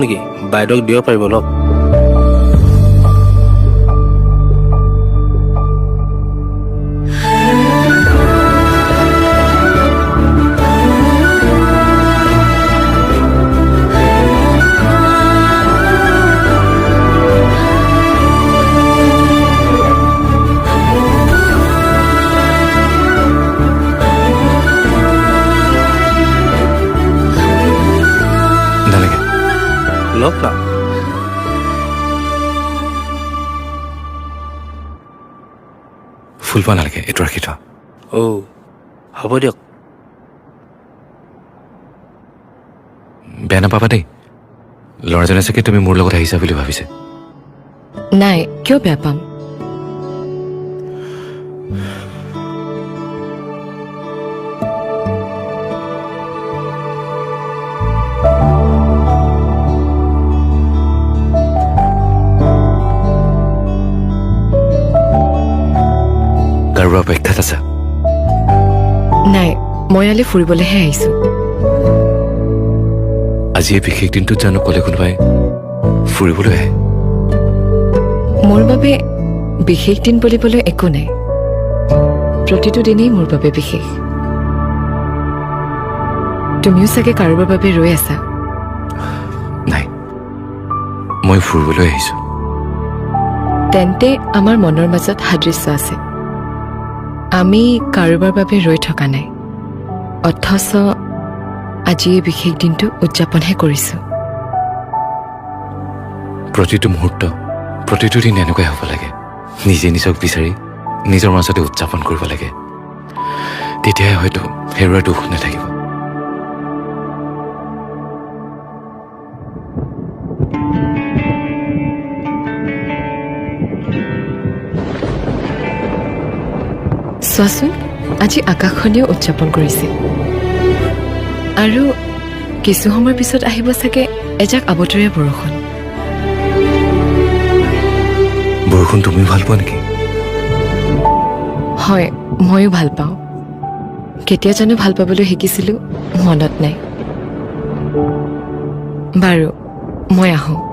নেকি বাইদেউক দিব পাৰিব লওক লওক না ফুল পোৱা নালাগে এইটো ৰাখি থোৱা হ'ব দিয়ক বেয়া নাপাবা দেই ল'ৰাজনে চাগে তুমি মোৰ লগত আহিছা বুলি ভাবিছে নাই কিয় বেয়া পাম কাৰোবাৰ অপেক্ষাত আছা নাই মই ইয়ালৈ ফুৰিবলৈহে আহিছো আজি এই বিশেষ দিনটোত জানো ক'লে কোনোবাই ফুৰিবলৈ আহে মোৰ বাবে বিশেষ দিন বুলিবলৈ একো নাই প্ৰতিটো দিনেই মোৰ বাবে বিশেষ তুমিও চাগে কাৰোবাৰ বাবে ৰৈ আছা নাই মই ফুৰিবলৈ আহিছো তেন্তে আমাৰ মনৰ মাজত সাদৃশ্য আছে আমি কাৰোবাৰ বাবে ৰৈ থকা নাই অথচ আজি এই বিশেষ দিনটো উদযাপনহে কৰিছো প্ৰতিটো মুহূৰ্ত প্ৰতিটো দিন এনেকুৱাই হ'ব লাগে নিজে নিজক বিচাৰি নিজৰ মাজতে উদযাপন কৰিব লাগে তেতিয়াহে হয়তো হেৰুৱাৰ দুখ নাথাকিব চোৱাচোন আজি আকাশখনেও উদযাপন কৰিছে আৰু কিছু সময়ৰ পিছত আহিব চাগে এজাক আবতৰীয়া বৰষুণ বৰষুণ তুমি ভাল পোৱা নেকি হয় ময়ো ভাল পাওঁ কেতিয়া জানো ভাল পাবলৈ শিকিছিলো মনত নাই বাৰু মই আহোঁ